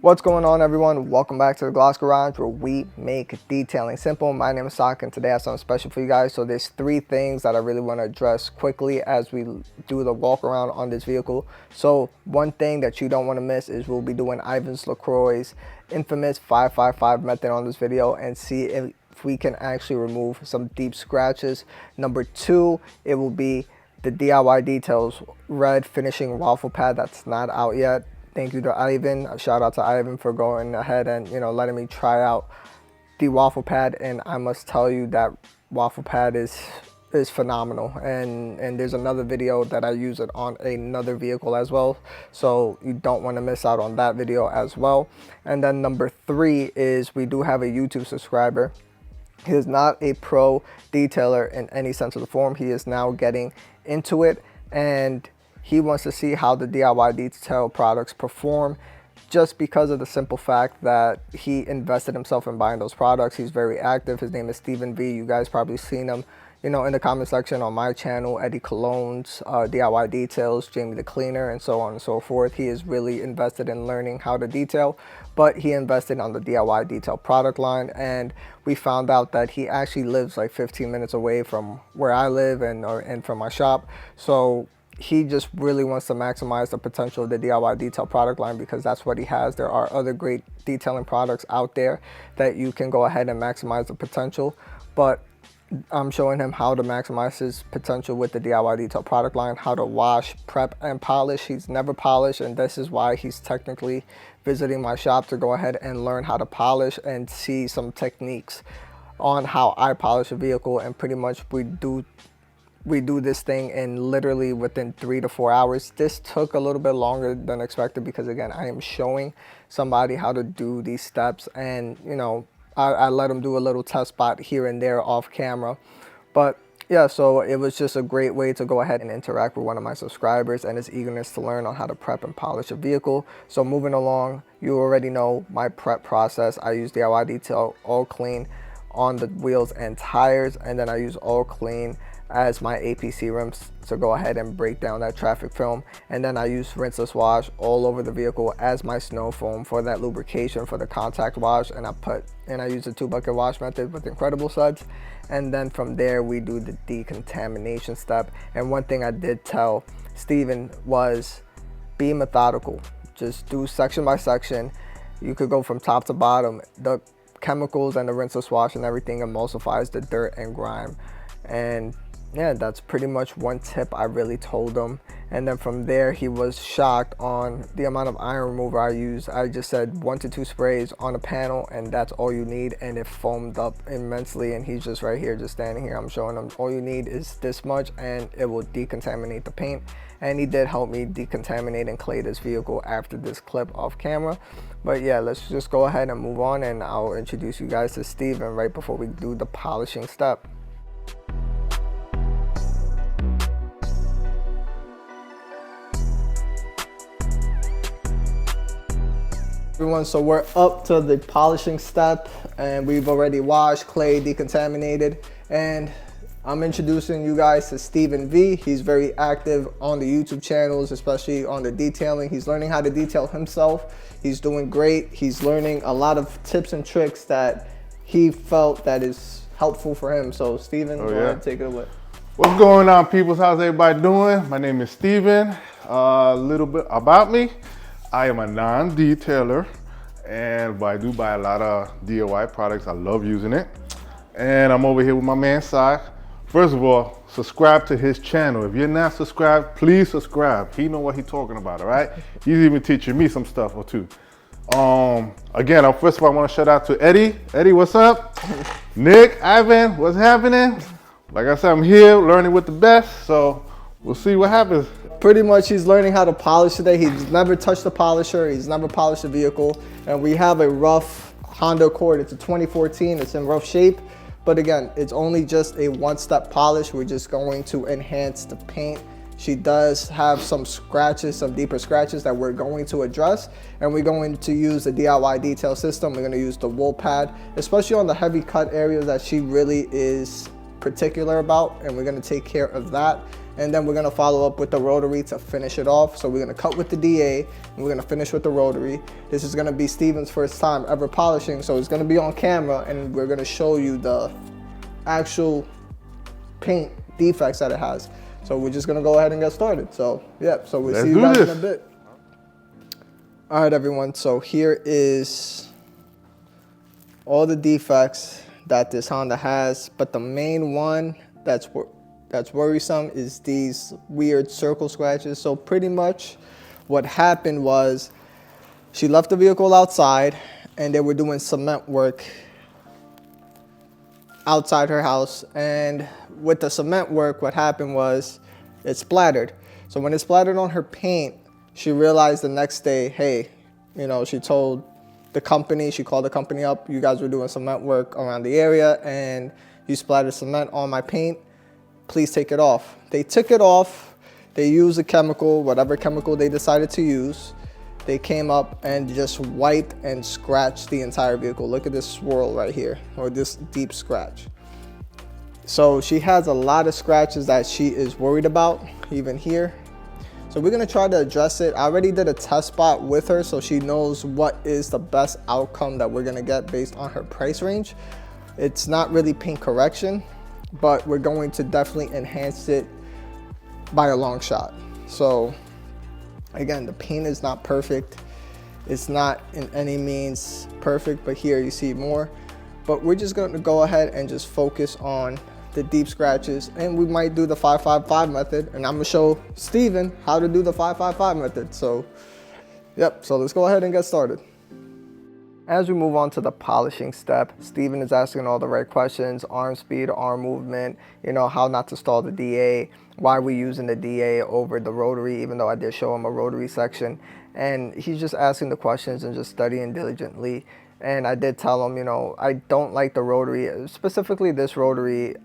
What's going on, everyone? Welcome back to the Gloss Garage, where we make detailing simple. My name is Wakin, and today I have something special for you guys. So there's three things that I really want to address quickly as we do the walk around on this vehicle. So one thing that you don't want to miss is we'll be doing Ivan's LaCroix's infamous 555 method on this video and see if we can actually remove some deep scratches. Number two, it will be the DIY Details red finishing waffle pad that's not out yet. Thank you to Ivan. A shout out to Ivan for going ahead and letting me try out the waffle pad, and I must tell you that waffle pad is phenomenal. And there's another video that I use it on another vehicle as well, so you don't want to miss out on that video as well. And then number three is we do have a YouTube subscriber. He is not a pro detailer in any sense of the form. He is now getting into it, and he wants to see how the DIY detail products perform, just because of the simple fact that he invested himself in buying those products. He's very active. His name is Steven V. You guys probably seen him, in the comment section on my channel, Eddie Cologne's DIY Details, Jamie the Cleaner, and so on and so forth. He is really invested in learning how to detail, but he invested on the DIY detail product line, and we found out that he actually lives like 15 minutes away from where I live and from my shop. So he just really wants to maximize the potential of the DIY detail product line, because that's what he has. There are other great detailing products out there that you can go ahead and maximize the potential, but I'm showing him how to maximize his potential with the DIY detail product line, how to wash, prep, and polish. He's never polished, and this is why he's technically visiting my shop, to go ahead and learn how to polish and see some techniques on how I polish a vehicle. And pretty much we do this thing in literally within 3 to 4 hours. This took a little bit longer than expected because, again, I am showing somebody how to do these steps, and I let him do a little test spot here and there off camera. But yeah, so it was just a great way to go ahead and interact with one of my subscribers and his eagerness to learn on how to prep and polish a vehicle. So moving along, you already know my prep process. I use DIY Detail All Clean on the wheels and tires, and then I use All Clean as my APC rims to go ahead and break down that traffic film. And then I use rinseless wash all over the vehicle as my snow foam for that lubrication for the contact wash. And I use the 2-bucket wash method with incredible Suds. And then from there we do the decontamination step. And one thing I did tell Steven was be methodical. Just do section by section. You could go from top to bottom. The chemicals and the rinseless wash and everything emulsifies the dirt and grime. And yeah, that's pretty much one tip I really told him. And then from there, he was shocked on the amount of iron remover I used. I just said 1 to 2 sprays on a panel, and that's all you need. And it foamed up immensely, and he's just right here, just standing here. I'm showing him all you need is this much, and it will decontaminate the paint. And he did help me decontaminate and clay this vehicle after this clip off camera. But yeah, let's just go ahead and move on, and I'll introduce you guys to Steven right before we do the polishing step. Everyone, so we're up to the polishing step, and we've already washed, clay, decontaminated, and I'm introducing you guys to Steven V. He's very active on the YouTube channels, especially on the detailing. He's learning how to detail himself. He's doing great. He's learning a lot of tips and tricks that he felt that is helpful for him. So Steven, go ahead and take it away. What's going on, people? How's everybody doing? My name is Steven. A little bit about me. I am a non-detailer, and I do buy a lot of DIY products. I love using it. And I'm over here with my man, Sai. First of all, subscribe to his channel. If you're not subscribed, please subscribe. He know what he's talking about, all right? He's even teaching me some stuff or two. Again, first of all, I want to shout out to Eddie. Eddie, what's up? Nick, Ivan, what's happening? Like I said, I'm here learning with the best, so we'll see what happens. Pretty much he's learning how to polish today. He's never touched a polisher. He's never polished a vehicle. And we have a rough Honda Accord. It's a 2014. It's in rough shape. But again, it's only just a one-step polish. We're just going to enhance the paint. She does have some scratches, some deeper scratches that we're going to address. And we're going to use the DIY detail system. We're going to use the wool pad, especially on the heavy cut areas that she really is particular about. And we're going to take care of that. and then we're gonna follow up with the rotary to finish it off. So we're gonna cut with the DA, and we're gonna finish with the rotary. This is gonna be Steven's first time ever polishing, so it's gonna be on camera, and we're gonna show you the actual paint defects that it has. So we're just gonna go ahead and get started. So yeah, so we'll see you guys in a bit. All right, everyone, so here is all the defects that this Honda has, but the main one that's worrisome is these weird circle scratches. So pretty much what happened was she left the vehicle outside and they were doing cement work outside her house, and with the cement work what happened was it splattered. So when it splattered on her paint, she realized the next day, hey, you know, she told the company, she called the company up, you guys were doing cement work around the area and you splattered cement on my paint, please take it off. They took it off, they used a chemical, whatever chemical they decided to use. They came up and just wiped and scratched the entire vehicle. Look at this swirl right here, or this deep scratch. So she has a lot of scratches that she is worried about, even here. So we're gonna try to address it. I already did a test spot with her, so she knows what is the best outcome that we're gonna get based on her price range. It's not really paint correction, but we're going to definitely enhance it by a long shot. So again, the paint is not perfect. It's not in any means perfect, but here you see more. But we're just gonna go ahead and just focus on the deep scratches, and we might do the 555 method, and I'm gonna show Steven how to do the 555 method. So yep, so let's go ahead and get started. As we move on to the polishing step, Steven is asking all the right questions: arm speed, arm movement, you know, how not to stall the DA, why we're using the DA over the rotary, even though I did show him a rotary section. And he's just asking the questions and just studying diligently. And I did tell him, you know, I don't like the rotary, specifically this rotary.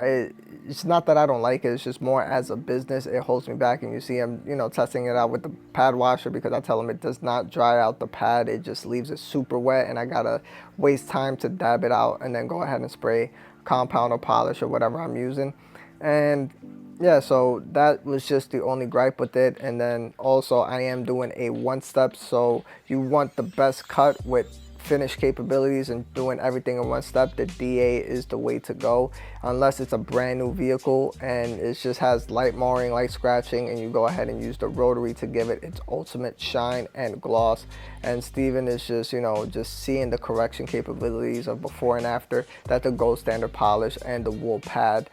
It's not that I don't like it, it's just more as a business, it holds me back. And you see him, you know, testing it out with the pad washer, because I tell him it does not dry out the pad, it just leaves it super wet, and I gotta waste time to dab it out and then go ahead and spray compound or polish or whatever I'm using. And yeah, so that was just the only gripe with it. And then also I am doing a one step, so you want the best cut with finish capabilities and doing everything in one step. The DA is the way to go, unless it's a brand new vehicle and it just has light marring, light scratching, and you go ahead and use the rotary to give it its ultimate shine and gloss. And Steven is just, you know, just seeing the correction capabilities of before and after that the gold standard polish and the wool pad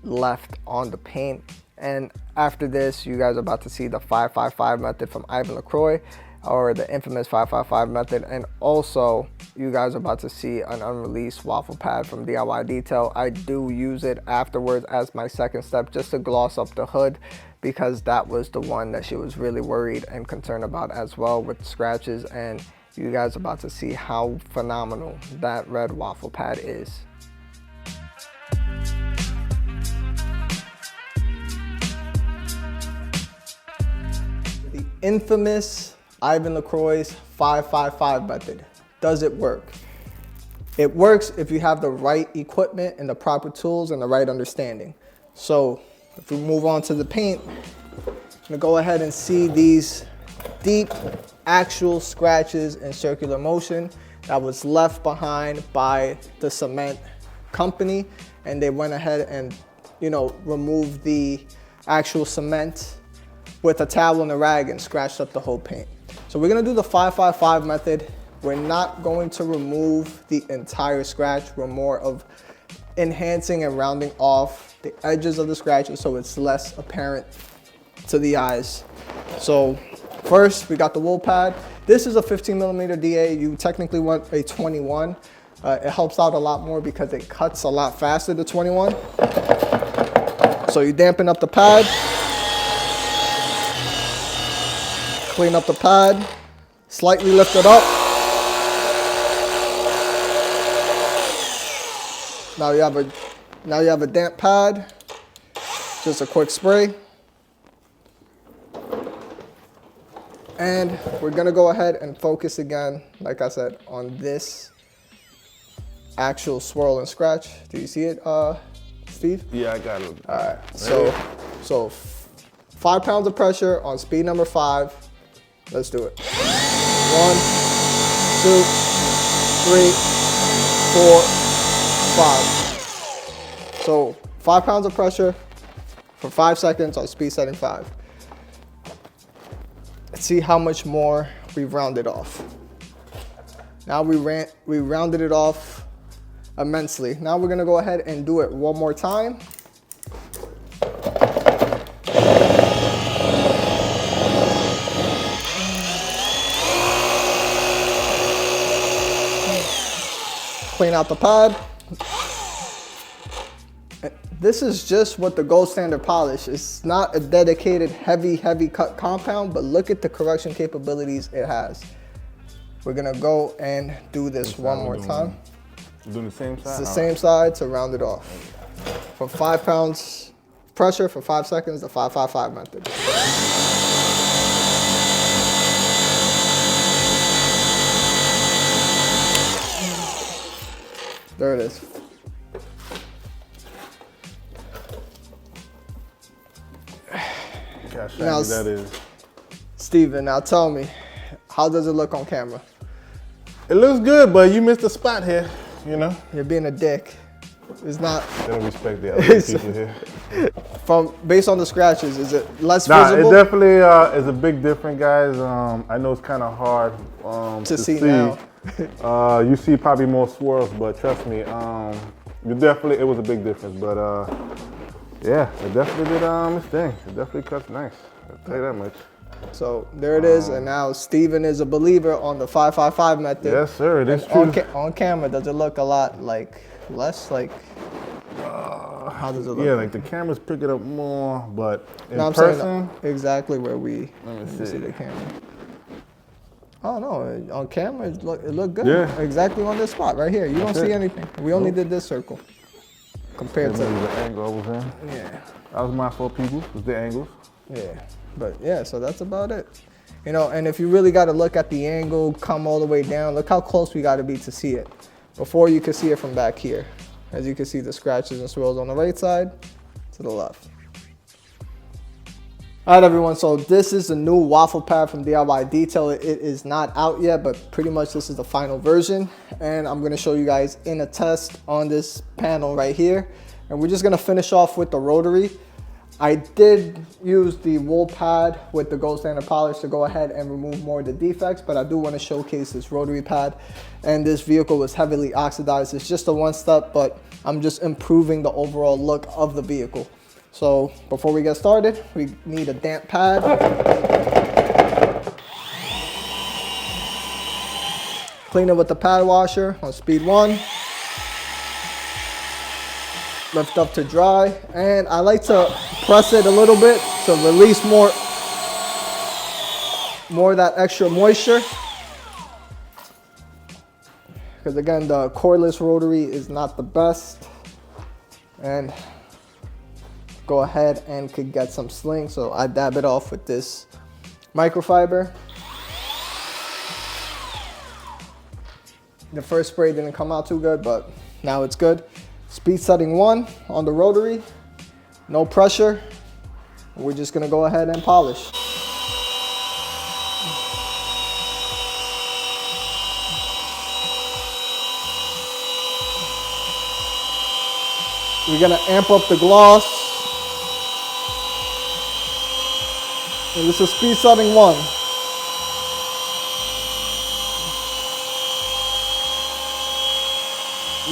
left on the paint. And after this, you guys are about to see the 555 method from Ivan LaCroix, or the infamous 555 method. And also you guys are about to see an unreleased waffle pad from DIY Detail. I do use it afterwards as my second step, just to gloss up the hood, because that was the one that she was really worried and concerned about as well, with scratches. And you guys are about to see how phenomenal that red waffle pad is. The infamous Ivan LaCroix's 555 method. Does it work? It works if you have the right equipment and the proper tools and the right understanding. So if we move on to the paint, I'm gonna go ahead and see these deep actual scratches in circular motion that was left behind by the cement company, and they went ahead and, you know, removed the actual cement with a towel and a rag and scratched up the whole paint. So we're gonna do the 555 method. We're not going to remove the entire scratch. We're more of enhancing and rounding off the edges of the scratches so it's less apparent to the eyes. So first, we got the wool pad. This is a 15mm DA. You technically want a 21. It helps out a lot more because it cuts a lot faster, the 21. So you dampen up the pad. Clean up the pad, slightly lift it up. Now you have a damp pad. Just a quick spray. And we're gonna go ahead and focus again, like I said, on this actual swirl and scratch. Do you see it, Steve? Yeah, I got it. All right, so 5 pounds of pressure on speed number 5. Let's do it. 1, 2, 3, 4, 5. So 5 pounds of pressure for 5 seconds on speed setting 5. Let's see how much more we've rounded off. Now we rounded it off immensely. Now we're gonna go ahead and do it one more time. Clean out the pad. This is just what the gold standard polish. It's not a dedicated heavy cut compound, but look at the correction capabilities it has. We're gonna go and do this one more time. We're doing the same side? It's the same side to round it off. For 5 pounds pressure for 5 seconds, the 5-5-5 method. There it is. Gosh, Now, that is. Steven, now tell me, how does it look on camera? It looks good, but you missed a spot here, you know? You're being a dick. It's not. They don't respect the other people here. Based on the scratches, is it less Nah, visible? it definitely is a big difference, guys. I know it's kind of hard to see now. You see probably more swirls, but trust me, it was a big difference. But yeah, it definitely did its thing. It definitely cuts nice. I'll tell you that much. So there it is, and now Steven is a believer on the 5-5-5 method. Yes, sir, it is true. On camera, does it look a lot like less like? How does it look? Yeah, like the cameras pick it up more, but in I'm person, saying exactly where we let me see see the camera. Oh no, on camera it looked good. Yeah. Exactly on this spot right here. You don't see anything. We only did this circle compared to the angle I was in. Yeah. That was my fault, people. Was the angles. Yeah, but yeah, so that's about it. You know, and if you really got to look at the angle, come all the way down, look how close we got to be to see it. Before you could see it from back here. As you can see the scratches and swirls on the right side to the left. All right, everyone, so this is the new waffle pad from DIY Detail. It is not out yet, but pretty much this is the final version. And I'm gonna show you guys in a test on this panel right here. And we're just gonna finish off with the rotary. I did use the wool pad with the gold standard polish to go ahead and remove more of the defects, but I do want to showcase this rotary pad. And this vehicle was heavily oxidized. It's just a one step, but I'm just improving the overall look of the vehicle. So before we get started, we need a damp pad. Clean it with the pad washer on speed 1. Lift up to dry, and I like to press it a little bit to release more of that extra moisture. Because again, the cordless rotary is not the best, and go ahead and could get some sling. So I dab it off with this microfiber. The first spray didn't come out too good, but now it's good. Speed setting 1 on the rotary, no pressure. We're just gonna go ahead and polish. We're gonna amp up the gloss. And this is speed setting 1.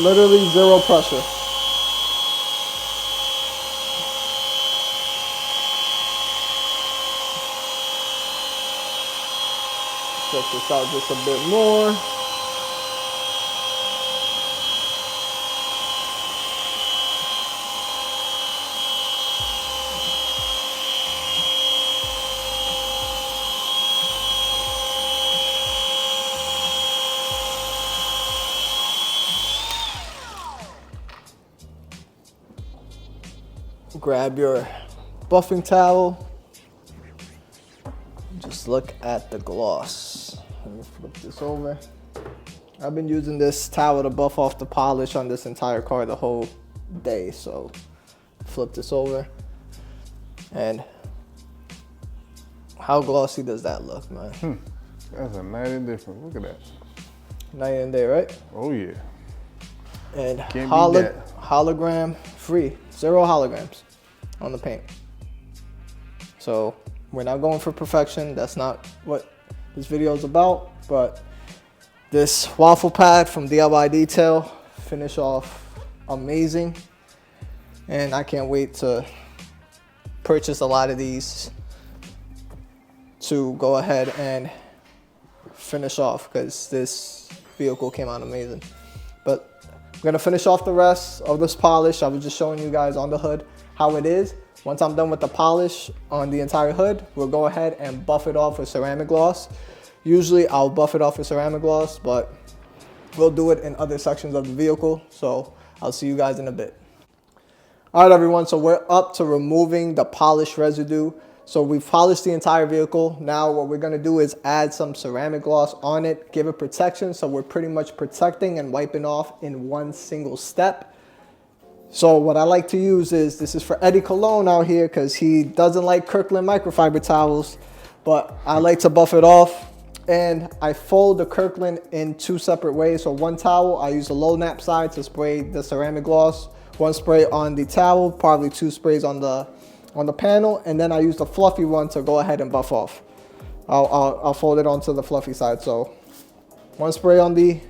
Literally 0 pressure. Stretch this out just a bit more. Grab your buffing towel. Just look at the gloss. Let me flip this over. I've been using this towel to buff off the polish on this entire car the whole day. So flip this over and How glossy does that look, man? That's a night and different. Look at that. Night and day, right? Oh yeah. And Can't beat that. hologram free. 0 holograms on the paint. So we're not going for perfection. That's not what this video is about. But this waffle pad from DIY Detail finish off amazing. And I can't wait to purchase a lot of these to go ahead and finish off, because this vehicle came out amazing. But I'm gonna finish off the rest of this polish. I was just showing you guys on the hood how it is. Once I'm done with the polish on the entire hood, we'll go ahead and buff it off with ceramic gloss. Usually I'll buff it off with ceramic gloss, but we'll do it in other sections of the vehicle. So I'll see you guys in a bit. All right, everyone, so we're up to removing the polish residue. So we've polished the entire vehicle. Now what we're gonna do is add some ceramic gloss on it, give it protection. So we're pretty much protecting and wiping off in one single step. So what I like to use is, this is for Eddie Cologne out here, because he doesn't like Kirkland microfiber towels, but I like to buff it off. And I fold the Kirkland in 2 separate ways. So one towel, I use the low nap side to spray the ceramic gloss. 1 spray on the towel, probably 2 sprays on the panel, and then I use the fluffy one to go ahead and buff off. I'll fold it onto the fluffy side. So 1 spray on the,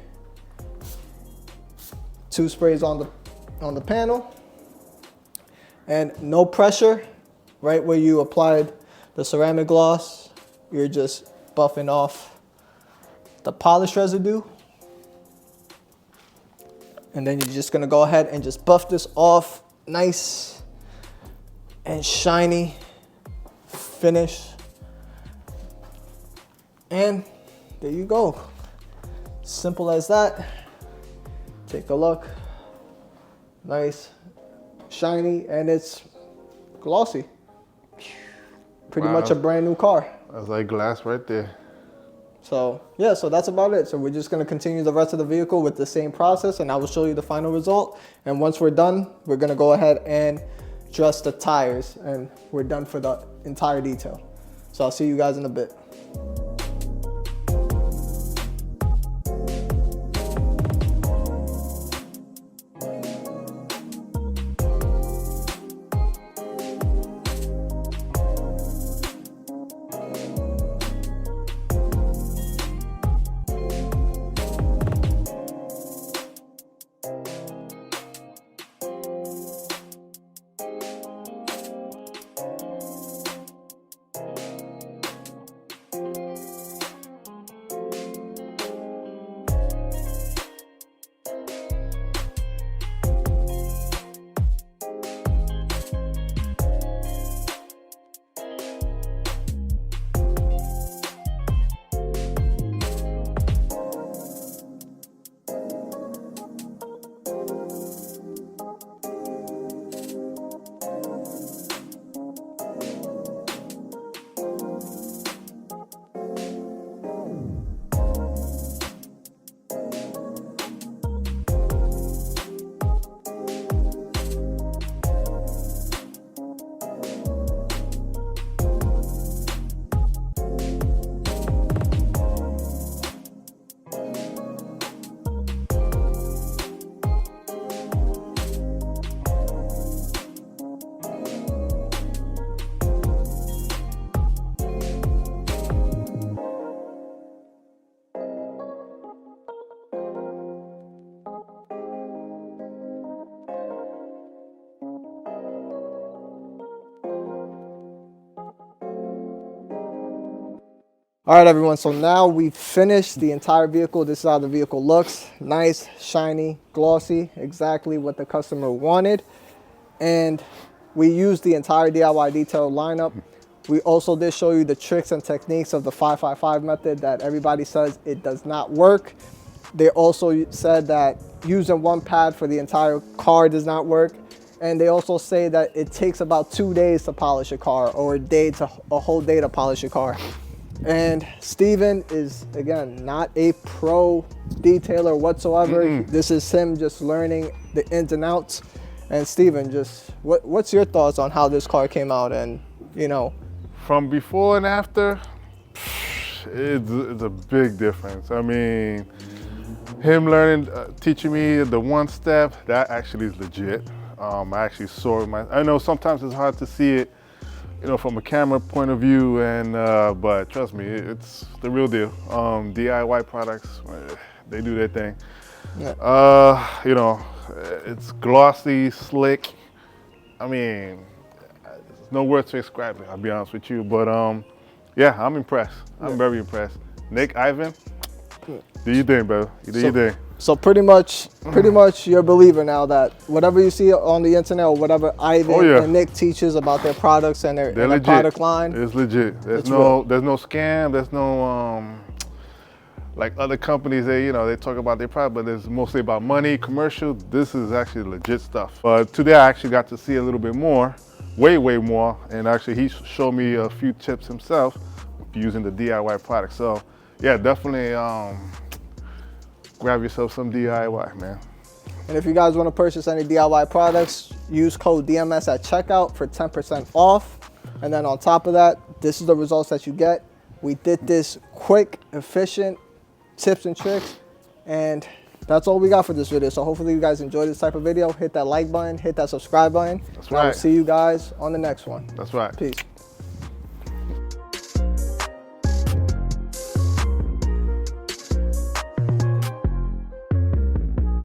2 sprays on the panel, and no pressure. Right where you applied the ceramic gloss, you're just buffing off the polish residue. And then you're just gonna go ahead and just buff this off nice and shiny finish. And there you go. Simple as that. Take a look. Nice, shiny, and it's glossy. Pretty much a brand new car. That's like glass right there. So yeah, so that's about it. So we're just gonna continue the rest of the vehicle with the same process, and I will show you the final result. And once we're done, we're gonna go ahead and dress the tires, and we're done for the entire detail. So I'll see you guys in a bit. All right, everyone, so now we've finished the entire vehicle. This is how the vehicle looks. Nice, shiny, glossy, exactly what the customer wanted. And we used the entire DIY Detail lineup. We also did show you the tricks and techniques of the 555 method that everybody says it does not work. They also said that using one pad for the entire car does not work. And they also say that it takes about 2 days to polish a car, or a whole day to polish a car. And Steven is, again, not a pro detailer whatsoever. This is him just learning the ins and outs. And Steven, just what's your thoughts on how this car came out, and you know, from before and after, it's a big difference. I mean, him learning, teaching me the one step, that actually is legit. I actually saw it. I know sometimes it's hard to see it, you know, from a camera point of view, and but trust me, it's the real deal. DIY products, they do their thing. Yeah. You know, it's glossy, slick. I mean, there's no words to describe it, I'll be honest with you. But yeah, I'm impressed. I'm very impressed. Nick, Ivan, do you think, bro? You do your thing. So pretty much you're a believer now that whatever you see on the internet or whatever Ivan and Nick teaches about their products and their product line. It's legit. There's no scam. There's no like other companies, they talk about their product, but it's mostly about money, commercial. This is actually legit stuff. But today I actually got to see a little bit more, way more, and actually he showed me a few tips himself using the DIY product. So yeah, definitely grab yourself some DIY, man. And if you guys want to purchase any DIY products, use code DMS at checkout for 10% off. And then on top of that, this is the results that you get. We did this quick, efficient, tips and tricks, and that's all we got for this video. So hopefully you guys enjoyed this type of video. Hit that like button, hit that subscribe button. That's right. I will see you guys on the next one. That's right. Peace.